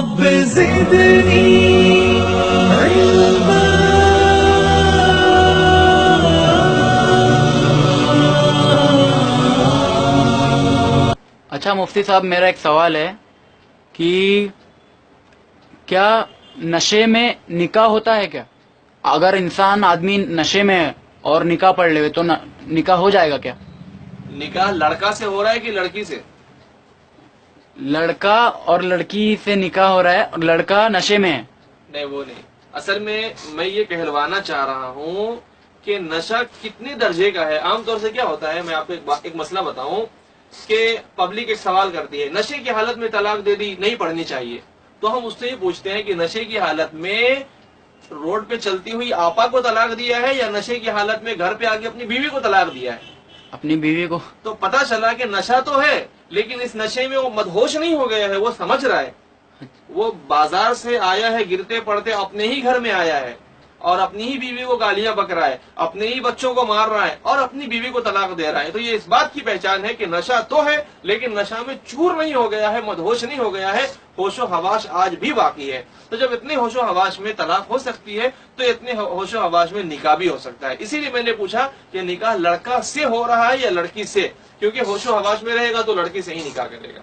رب زدنی علما. اچھا مفتی صاحب، میرا ایک سوال ہے کہ کیا نشے میں نکاح ہوتا ہے کیا؟ اگر انسان آدمی نشے میں ہے اور نکاح پڑھ لے تو نکاح ہو جائے گا کیا؟ نکاح لڑکا سے ہو رہا ہے کہ لڑکی سے؟ لڑکا اور لڑکی سے نکاح ہو رہا ہے اور لڑکا نشے میں ہے. نہیں وہ نہیں. اصل میں یہ کہلوانا چاہ رہا ہوں کہ نشہ کتنے درجے کا ہے. عام طور سے کیا ہوتا ہے، میں آپ کو ایک مسئلہ بتاؤں کہ پبلک ایک سوال کرتی ہے، نشے کی حالت میں طلاق دے دی نہیں پڑھنی چاہیے. تو ہم اس سے یہ پوچھتے ہیں کہ نشے کی حالت میں روڈ پہ چلتی ہوئی آپا کو طلاق دیا ہے یا نشے کی حالت میں گھر پہ آ کے اپنی بیوی کو طلاق دیا ہے؟ اپنی بیوی کو. تو پتا چلا کہ نشہ تو ہے لیکن اس نشے میں وہ مدہوش نہیں ہو گیا ہے، وہ سمجھ رہا ہے. وہ بازار سے آیا ہے گرتے پڑتے، اپنے ہی گھر میں آیا ہے اور اپنی ہی بیوی کو گالیاں بک رہا ہے، اپنے ہی بچوں کو مار رہا ہے اور اپنی بیوی کو طلاق دے رہا ہے. تو یہ اس بات کی پہچان ہے کہ نشہ تو ہے لیکن نشہ میں چور نہیں ہو گیا ہے، مدہوش نہیں ہو گیا ہے، ہوش و حواس آج بھی باقی ہے. تو جب اتنے ہوش و حواس میں طلاق ہو سکتی ہے تو اتنے ہوش و حواس میں نکاح بھی ہو سکتا ہے. اسی لیے میں نے پوچھا کہ نکاح لڑکا سے ہو رہا ہے یا لڑکی سے، کیونکہ ہوش و حواس میں رہے گا تو لڑکی سے ہی نکاح کرے گا.